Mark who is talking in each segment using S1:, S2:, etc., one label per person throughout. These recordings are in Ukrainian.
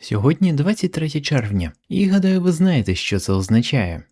S1: Сьогодні 23 червня, і гадаю, ви знаєте, що це означає.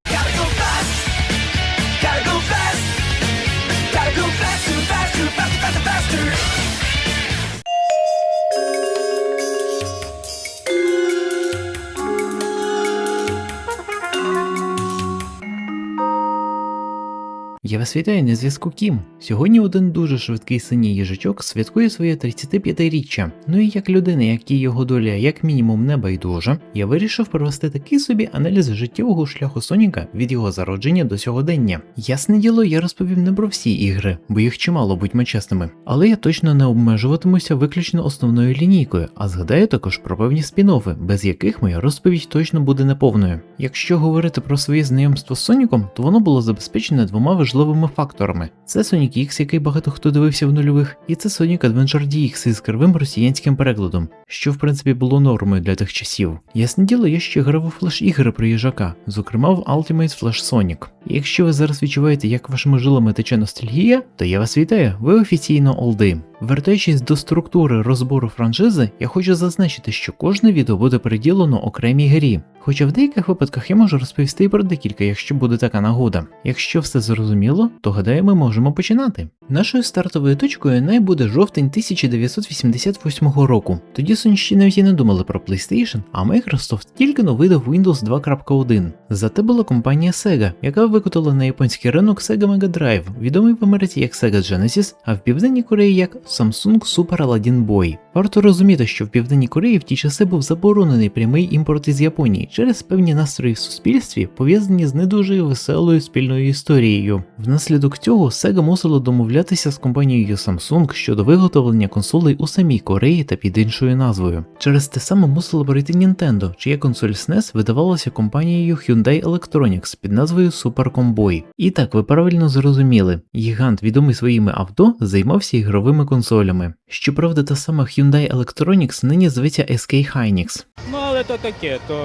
S1: Я вас вітаю, на зв'язку Кім. Сьогодні один дуже швидкий синій їжачок святкує своє 35-річчя. Ну і як людина, якій його доля як мінімум не байдужа, я вирішив провести такий собі аналіз життєвого шляху Соніка від його зародження до сьогодення. Ясне діло, я розповім не про всі ігри, бо їх чимало, будьмо чесними. Але я точно не обмежуватимуся виключно основною лінійкою, а згадаю також про певні спін-оффи, без яких моя розповідь точно буде неповною. Якщо говорити про своє знайомство з Соніком, то воно було забезпечене двома важливими факторами. Це Sonic X, який багато хто дивився в нульових, і це Sonic Adventure DX із кривим росіянським перекладом, що в принципі було нормою для тих часів. Ясне діло, я ще грав у флеш-ігри про їжака, зокрема в Ultimate Flash Sonic. І якщо ви зараз відчуваєте, як вашими жилами тече ностальгія, то я вас вітаю, ви офіційно олди. Вертаючись до структури розбору франшизи, я хочу зазначити, що кожне відео буде приділено окремій грі. Хоча в деяких випадках я можу розповісти і про декілька, якщо буде така нагода. Якщо все зрозуміло, то гадаю, ми можемо починати. Нашою стартовою точкою най буде жовтень 1988 року. Тоді Sony ще навіть і не думали про PlayStation, а Microsoft тільки-но видав Windows 2.1. Зате була компанія Sega, яка викотила на японський ринок Sega Mega Drive, відомий в Америці як Sega Genesis, а в Південній Кореї як Samsung Super Aladdin Boy. Варто розуміти, що в Південній Кореї в ті часи був заборонений прямий імпорт із Японії через певні настрої в суспільстві, пов'язані з не дуже веселою спільною історією. Внаслідок цього Sega мусила домовлятися з компанією Samsung щодо виготовлення консолей у самій Кореї та під іншою назвою. Через те саме мусила пройти Nintendo, чия консоль SNES видавалася компанією Hyundai Electronics під назвою Super Comboy. І так, ви правильно зрозуміли, гігант, відомий своїми авто, займався ігровими консолями. Щоправда, та сама Hyundai Electronics нині зветься SK Hynix.
S2: Ну, але то таке, то...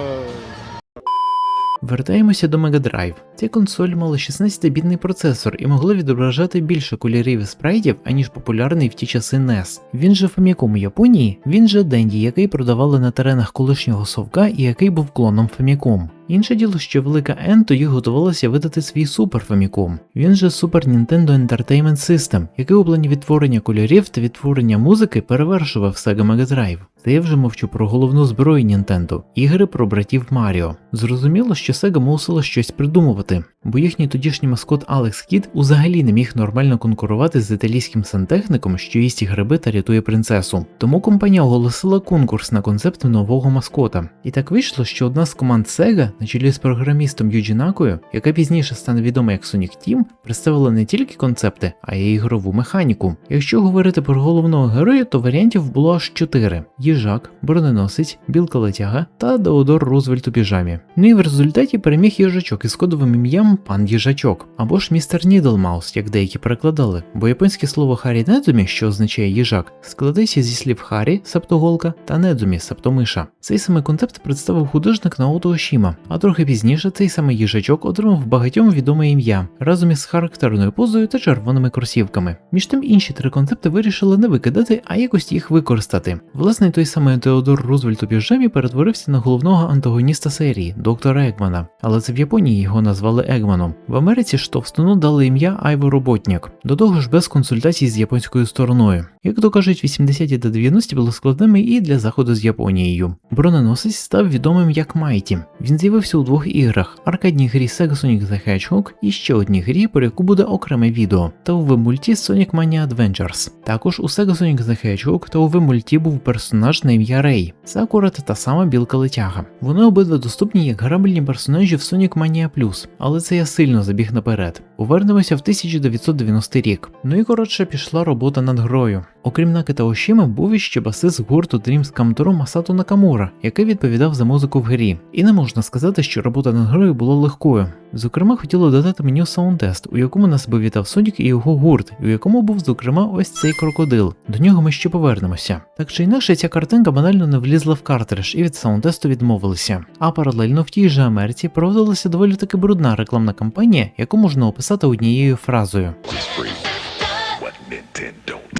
S1: Вертаємося до Mega Drive. Ця консоль мала 16-бітний процесор і могла відображати більше кольорів і спрайтів, аніж популярний в ті часи NES. Він же Famicom у Японії, він же Dendy, який продавали на теренах колишнього совка і який був клоном Famicom. Інше діло, що велика N тоді готувалася видати свій Super Famicom. Він же Super Nintendo Entertainment System, який у плані відтворення кольорів та відтворення музики перевершував Sega Mega Drive. Та я вже мовчу про головну зброю Nintendo – ігри про братів Маріо. Зрозуміло, що Sega мусила щось придумувати, бо їхній тодішній маскот Алекс Кід взагалі не міг нормально конкурувати з італійським сантехніком, що їсть гриби та рятує принцесу. Тому компанія оголосила конкурс на концепт нового маскота. І так вийшло, що одна з команд Sega, на чолі з програмістом Юджі Накою, яка пізніше стане відома як Sonic Team, представила не тільки концепти, а й ігрову механіку. Якщо говорити про головного героя, то варіантів було аж 4. Їжак, броненосець, білка-летяга та Деодор Рузвельт у піжамі. Ну і в результаті переміг їжачок із кодовим ім'ям Пан Їжачок, або ж містер Нідлмаус, як деякі перекладали, бо японське слово Харі Недзумі, що означає їжак, складається зі слів Харі, себто голка, та Недзумі, себто миша. Цей самий концепт представив художник Наото Ошіма, а трохи пізніше цей самий їжачок отримав багатьом відоме ім'я, разом із характерною позою та червоними кросівками. Між тим інші 3 концепти вирішили не викидати, а якось їх використати. Власне, той самий Теодор Рузвельт у піжамі перетворився на головного антагоніста серії – доктора Егмана. Але це в Японії його назвали Егманом. В Америці ж товстуну дали ім'я Айво Роботняк. До того ж без консультацій з японською стороною. Як то кажуть, 80-ті та 90-ті були складними і для заходу з Японією. Броненосець став відомим як Майті. Він з'явився у 2 іграх – аркадній грі Sega Sonic the Hedgehog і ще одній грі, про яку буде окреме відео, та у веб-мульті Sonic Mania Adventures. Також у Sega Sonic the Hedgehog та у веб-мульті був персонаж на ім'я Рей. Це акурат та сама білка-летяга. Вони обидва доступні як грабельні персонажі в Sonic Mania Plus, але це я сильно забіг наперед. Повернемося в 1990 рік. Ну і коротше пішла робота над грою. Окрім Наки та Ошіми, був іще басист гурту Dreams Come True Масато Накамура, який відповідав за музику в грі. І не можна сказати, що робота над грою була легкою. Зокрема, хотіли додати меню Soundtest, у якому нас би вітав Сонік і його гурт, у якому був, зокрема, ось цей крокодил. До нього ми ще повернемося. Так чи інакше, ця картинка банально не влізла в картридж і від Soundtest відмовилися. А паралельно в тій же Америці проводилася доволі таки брудна рекламна кампанія, яку можна описати однією фразою.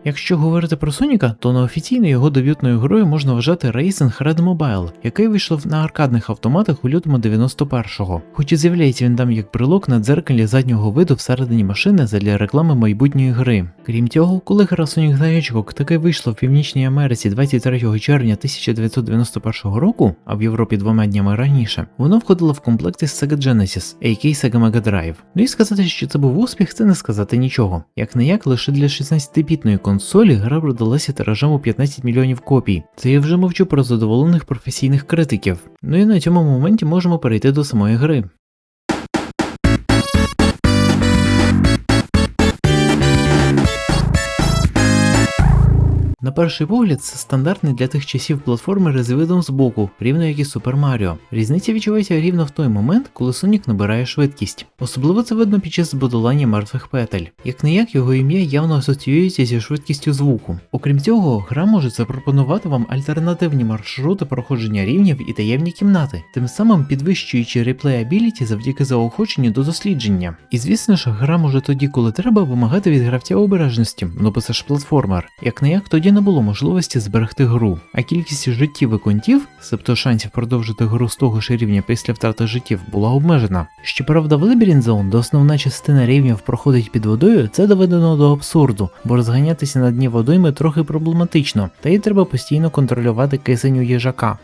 S1: Якщо говорити про Соніка, то неофіційно його дебютною грою можна вважати Racing Red Mobile, який вийшов на аркадних автоматах у лютому 91-го. Хоч і з'являється він там як брелок на дзеркалі заднього виду всередині машини задля реклами майбутньої гри. Крім цього, коли гра Sonic the Hedgehog таки вийшла в Північній Америці 23 червня 1991 року, а в Європі 2 днями раніше, вона входила в комплекти з Sega Genesis, a.k.a. Sega Mega Drive. Ну і сказати, що це був успіх, це не сказати нічого. Як не як, лише для 16-бітної консолі гра продалася тиражем у 15 мільйонів копій. Це я вже мовчу про задоволених професійних критиків. Ну і на цьому моменті можемо перейти до самої гри. На перший погляд, це стандартний для тих часів платформер з видом збоку, рівно як і Super Mario. Різниця відчувається рівно в той момент, коли Сонік набирає швидкість. Особливо це видно під час подолання мертвих петель. Як не як, його ім'я явно асоціюється зі швидкістю звуку. Окрім цього, гра може запропонувати вам альтернативні маршрути проходження рівнів і таємні кімнати, тим самим підвищуючи реплеябіліті завдяки заохоченню до дослідження. І звісно ж, гра може тоді, коли треба, вимагати від гравця обережності, ну бо це ж платформер. Як не як, тоді не було можливості зберегти гру, а кількість життів і контів, себто шансів продовжити гру з того ж рівня після втрати життів, була обмежена. Щоправда, в Labyrinth Zone, де основна частина рівнів проходить під водою, це доведено до абсурду, бо розганятися на дні водойми трохи проблематично, та й треба постійно контролювати кисень у їжака.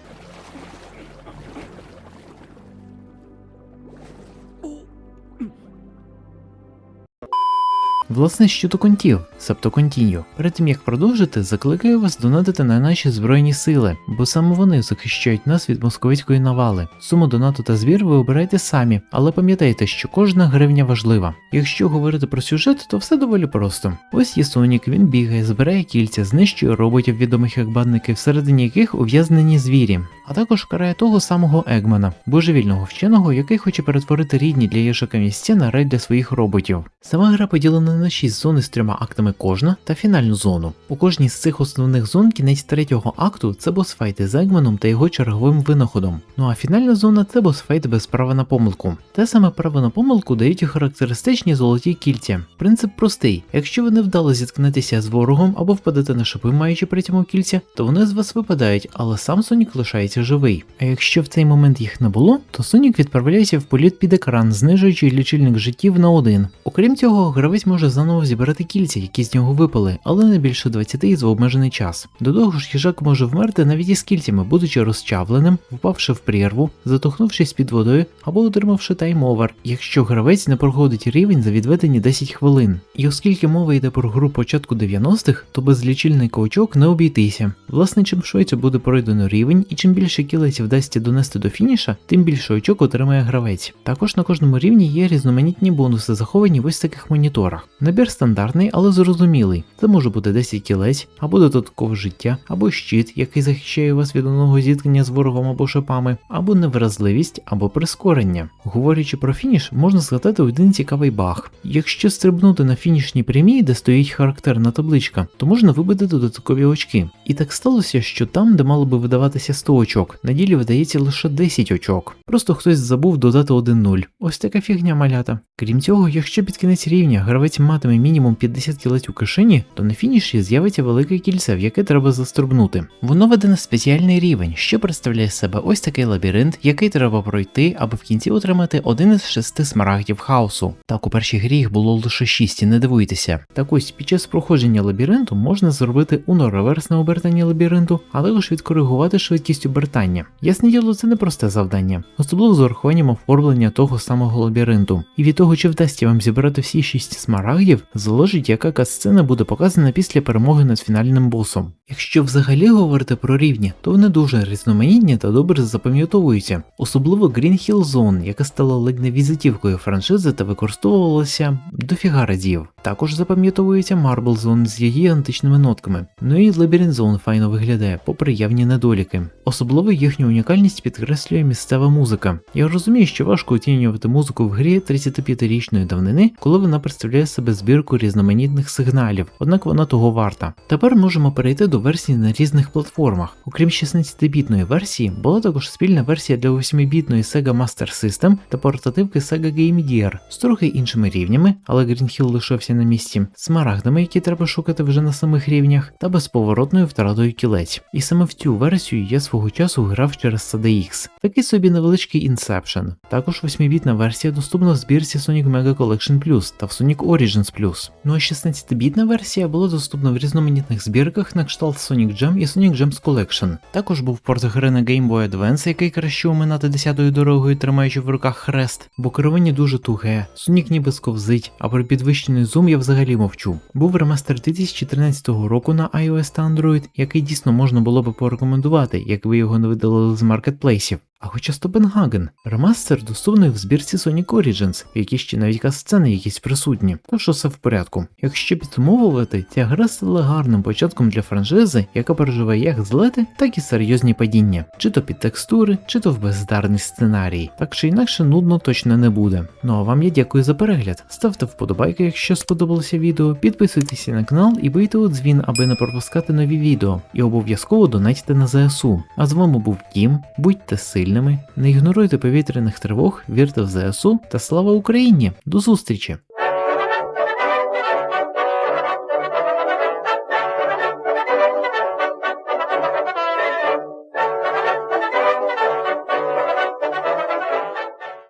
S1: Власне, щодо контів, себто контінью. Перед тим як продовжити, закликаю вас донатити на наші Збройні Сили, бо саме вони захищають нас від московицької навали. Суму донату та збір ви обирайте самі, але пам'ятайте, що кожна гривня важлива. Якщо говорити про сюжет, то все доволі просто. Ось є Сонік, він бігає, збирає кільця, знищує роботів, відомих як бадники, всередині яких ув'язнені звірі, а також карає того самого Егмана, божевільного вченого, який хоче перетворити рідні для їжака місця на рай для своїх роботів. Сама гра поділена на 6 зон із 3 актами кожна та фінальну зону. У кожній з цих основних зон кінець 3-го акту – це босфайти з Егманом та його черговим винаходом. Ну а фінальна зона – це босфайт без права на помилку. Те саме право на помилку дають і характеристичні золоті кільця. Принцип простий. Якщо ви невдало зіткнетеся з ворогом або впадете на шипи, маючи при цьому кільця, то вони з вас випадають, але сам Сонік лишається живий. А якщо в цей момент їх не було, то Сонік відправляється в політ під екран, знижуючи лічильник життів на 1. Окрім цього, гравець може заново зібрати кільця, які з нього випали, але не більше 20 і за обмежений час. До того ж, їжак може вмерти навіть із кільцями, будучи розчавленим, впавши в прірву, затухнувшись під водою або отримавши тайм-овер, якщо гравець не проходить рівень за відведені 10 хвилин. І оскільки мова йде про гру початку 90-х, то без лічильника очок не обійтися. Власне, чим швидше буде пройдено рівень і чим більше кілець вдасться донести до фініша, тим більше очок отримає гравець. Також на кожному рівні є різноманітні бонуси, заховані в ось таких моніторах. Набір стандартний, але зрозумілий. Це може бути 10 кілець, або додаткове життя, або щит, який захищає вас від одного зіткнення з ворогом або шипами, або невразливість, або прискорення. Говорячи про фініш, можна згадати один цікавий баг. Якщо стрибнути на фінішній прямій, де стоїть характерна табличка, то можна вибити додаткові очки. І так сталося, що там, де мало би видаватися 100 очок, на ділі видається лише 10 очок. Просто хтось забув додати 1-0. Ось така фігня, малята. Крім цього, якщо під кінець рівня гравець матиме мінімум 50 кілець у кишені, то на фініші з'явиться велике кільце, в яке треба застрибнути. Воно веде на спеціальний рівень, що представляє з себе ось такий лабіринт, який треба пройти, аби в кінці отримати один із 6 смарагдів хаосу. Так, у першій грі їх було лише 6, не дивуйтеся. Так ось, під час проходження лабіринту можна зробити уно-реверсне обертання лабіринту, а також відкоригувати швидкість обертання. Ясне діло, це не просте завдання, особливо з урахуванням оформлення того самого лабіринту. І від того, чи вдасться вам зібрати всі 6 смарагдів, залежить, яка катсцена буде показана після перемоги над фінальним босом. Якщо взагалі говорити про рівні, то вони дуже різноманітні та добре запам'ятовуються. Особливо Green Hill Zone, яка стала ледь не візитівкою франшизи та використовувалася дофіга разів. Також запам'ятовується Marble Zone з її античними нотками. Ну і Labyrinth Zone файно виглядає, попри явні недоліки. Особливо їхню унікальність підкреслює місцева музика. Я розумію, що важко оцінювати музику в грі 35-річної давнини, коли вона представляє себе себе збірку різноманітних сигналів, однак вона того варта. Тепер можемо перейти до версій на різних платформах. Окрім 16-бітної версії, була також спільна версія для 8-бітної Sega Master System та портативки Sega Game Gear з трохи іншими рівнями, але Green Hill лишився на місці, смарагдами, які треба шукати вже на самих рівнях, та безповоротною втратою кілець. І саме в цю версію я свого часу грав через CDX. Такий собі невеличкий Inception. Також 8-бітна версія доступна в збірці Sonic Mega Collection Plus та в Sonic Origins Plus. Ну а 16-бітна версія була доступна в різноманітних збірках на кшталт Sonic Jam і Sonic Gems Collection. Також був порт гри на Game Boy Advance, який краще оминати 10-ю дорогою, тримаючи в руках хрест, бо керування дуже туге, Sonic ніби сковзить, а про підвищений зум я взагалі мовчу. Був ремастер 2013 року на iOS та Android, який дійсно можна було би порекомендувати, якби його не видалили з маркетплейсів. А хоча Стопенгаген, ремастер доступний в збірці Sonic Origins, в якій ще навіть кат-сцени якісь присутні, тож усе в порядку. Якщо підсумовувати, ця гра стала гарним початком для франшизи, яка переживає як злети, так і серйозні падіння, чи то під текстури, чи то в бездарний сценарій. Так чи інакше нудно точно не буде. Ну а вам я дякую за перегляд, ставте вподобайки, якщо сподобалося відео, підписуйтесь на канал і бийте у дзвін, аби не пропускати нові відео, і обов'язково донатьте на ЗСУ. А з вами був Тім, будьте сильними, не ігноруйте повітряних тривог, вірте в ЗСУ та слава Україні! До зустрічі!